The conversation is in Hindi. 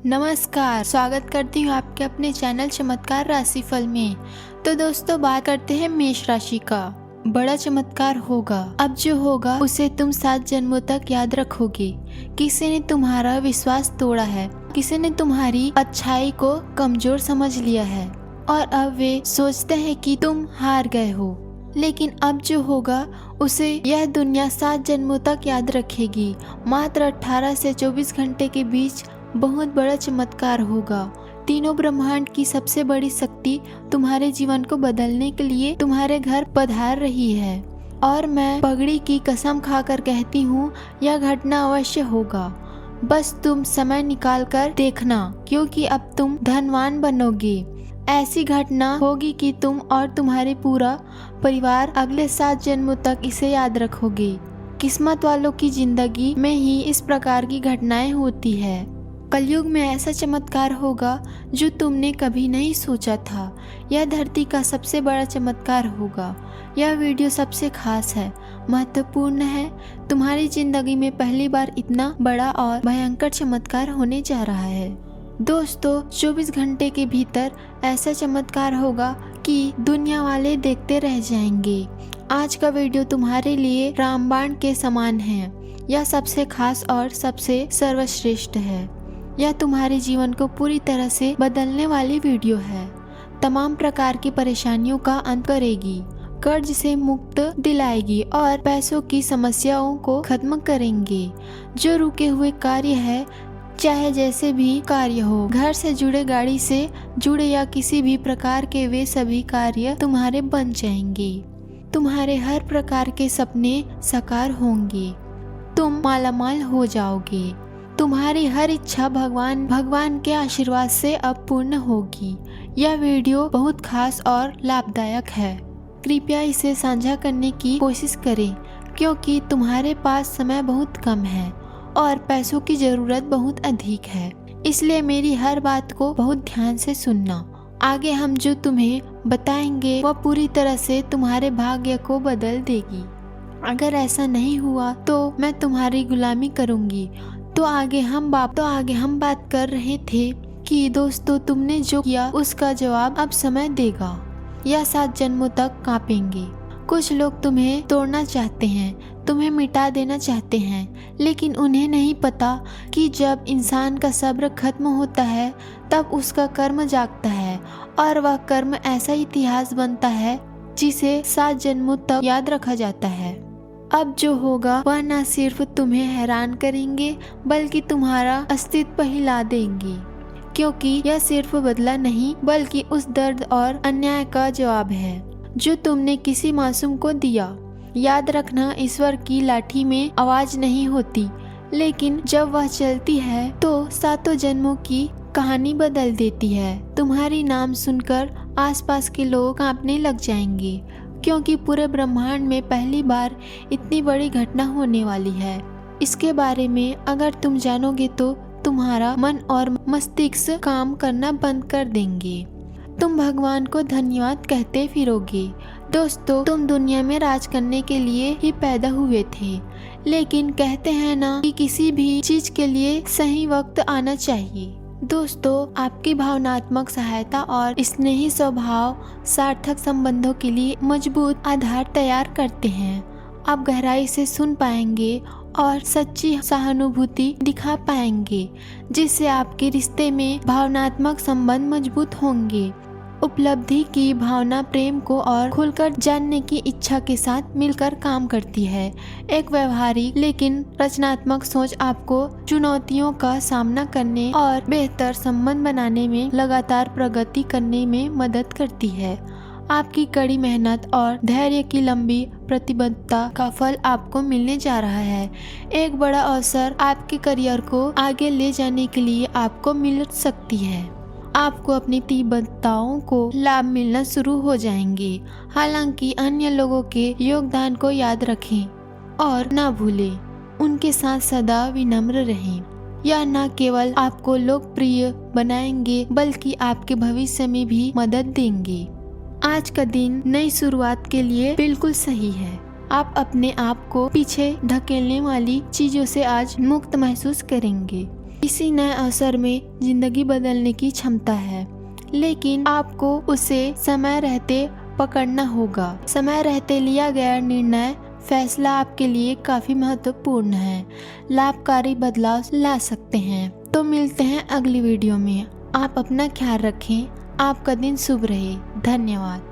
नमस्कार, स्वागत करती हूँ आपके अपने चैनल चमत्कार राशिफल में। तो दोस्तों, बात करते हैं मेष राशि का। बड़ा चमत्कार होगा। अब जो होगा उसे तुम 7 जन्मों तक याद रखोगे। किसी ने तुम्हारा विश्वास तोड़ा है, किसी ने तुम्हारी अच्छाई को कमजोर समझ लिया है और अब वे सोचते हैं कि तुम हार गए हो। लेकिन अब जो होगा उसे यह दुनिया 7 जन्मों तक याद रखेगी। मात्र 18 से 24 घंटे के बीच बहुत बड़ा चमत्कार होगा। तीनों ब्रह्मांड की सबसे बड़ी शक्ति तुम्हारे जीवन को बदलने के लिए तुम्हारे घर पधार रही है और मैं पगड़ी की कसम खाकर कहती हूँ, यह घटना अवश्य होगा। बस तुम समय निकाल कर देखना, क्योंकि अब तुम धनवान बनोगे। ऐसी घटना होगी कि तुम और तुम्हारे पूरा परिवार अगले 7 जन्मों तक इसे याद रखोगे। किस्मत वालों की जिंदगी में ही इस प्रकार की घटनाएं होती है। कलयुग में ऐसा चमत्कार होगा जो तुमने कभी नहीं सोचा था। यह धरती का सबसे बड़ा चमत्कार होगा। यह वीडियो सबसे खास है, महत्वपूर्ण है। तुम्हारी जिंदगी में पहली बार इतना बड़ा और भयंकर चमत्कार होने जा रहा है। दोस्तों, 24 घंटे के भीतर ऐसा चमत्कार होगा कि दुनिया वाले देखते रह जाएंगे। आज का वीडियो तुम्हारे लिए रामबाण के समान है। यह सबसे खास और सबसे सर्वश्रेष्ठ है। यह तुम्हारे जीवन को पूरी तरह से बदलने वाली वीडियो है। तमाम प्रकार की परेशानियों का अंत करेगी, कर्ज से मुक्त दिलाएगी और पैसों की समस्याओं को खत्म करेंगे। जो रुके हुए कार्य है, चाहे जैसे भी कार्य हो, घर से जुड़े, गाड़ी से जुड़े या किसी भी प्रकार के, वे सभी कार्य तुम्हारे बन जाएंगे। तुम्हारे हर प्रकार के सपने साकार होंगे। तुम मालामाल हो जाओगे। तुम्हारी हर इच्छा भगवान के आशीर्वाद से अब पूर्ण होगी। यह वीडियो बहुत खास और लाभदायक है। कृपया इसे साझा करने की कोशिश करें, क्योंकि तुम्हारे पास समय बहुत कम है और पैसों की जरूरत बहुत अधिक है। इसलिए मेरी हर बात को बहुत ध्यान से सुनना। आगे हम जो तुम्हें बताएंगे वह पूरी तरह से तुम्हारे भाग्य को बदल देगी। अगर ऐसा नहीं हुआ तो मैं तुम्हारी गुलामी करूंगी। तो आगे हम बात कर रहे थे कि दोस्तों, तुमने जो किया उसका जवाब अब समय देगा। यह 7 जन्मों तक कांपेंगे। कुछ लोग तुम्हें तोड़ना चाहते हैं, तुम्हें मिटा देना चाहते हैं, लेकिन उन्हें नहीं पता कि जब इंसान का सब्र खत्म होता है तब उसका कर्म जागता है और वह कर्म ऐसा इतिहास बनता है जिसे 7 जन्मों तक याद रखा जाता है। अब जो होगा वह न सिर्फ तुम्हें हैरान करेंगे बल्कि तुम्हारा अस्तित्व हिला देंगे, क्योंकि यह सिर्फ बदला नहीं बल्कि उस दर्द और अन्याय का जवाब है जो तुमने किसी मासूम को दिया। याद रखना, ईश्वर की लाठी में आवाज नहीं होती, लेकिन जब वह चलती है तो 7 जन्मों की कहानी बदल देती है। तुम्हारी नाम सुनकर आसपास के लोग कांपने लग जाएंगे, क्योंकि पूरे ब्रह्मांड में पहली बार इतनी बड़ी घटना होने वाली है। इसके बारे में अगर तुम जानोगे तो तुम्हारा मन और मस्तिष्क काम करना बंद कर देंगे। तुम भगवान को धन्यवाद कहते फिरोगे। दोस्तों, तुम दुनिया में राज करने के लिए ही पैदा हुए थे, लेकिन कहते हैं ना कि किसी भी चीज के लिए सही वक्त आना चाहिए। दोस्तों, आपकी भावनात्मक सहायता और स्नेही स्वभाव सार्थक संबंधों के लिए मजबूत आधार तैयार करते हैं। आप गहराई से सुन पाएंगे और सच्ची सहानुभूति दिखा पाएंगे, जिससे आपके रिश्ते में भावनात्मक संबंध मजबूत होंगे। उपलब्धि की भावना प्रेम को और खुलकर जानने की इच्छा के साथ मिलकर काम करती है। एक व्यवहारिक लेकिन रचनात्मक सोच आपको चुनौतियों का सामना करने और बेहतर संबंध बनाने में लगातार प्रगति करने में मदद करती है। आपकी कड़ी मेहनत और धैर्य की लंबी प्रतिबद्धता का फल आपको मिलने जा रहा है। एक बड़ा अवसर आपके करियर को आगे ले जाने के लिए आपको मिल सकती है। आपको अपनी प्रतिबद्धताओं को लाभ मिलना शुरू हो जाएंगे। हालांकि अन्य लोगों के योगदान को याद रखें और ना भूलें। उनके साथ सदा विनम्र रहें। यह न केवल आपको लोकप्रिय बनाएंगे बल्कि आपके भविष्य में भी मदद देंगे। आज का दिन नई शुरुआत के लिए बिल्कुल सही है। आप अपने आप को पीछे धकेलने वाली चीजों से आज मुक्त महसूस करेंगे। इसी नए अवसर में जिंदगी बदलने की क्षमता है, लेकिन आपको उसे समय रहते पकड़ना होगा। समय रहते लिया गया निर्णय फैसला आपके लिए काफी महत्वपूर्ण है, लाभकारी बदलाव ला सकते हैं। तो मिलते हैं अगली वीडियो में। आप अपना ख्याल रखें। आपका दिन शुभ रहे। धन्यवाद।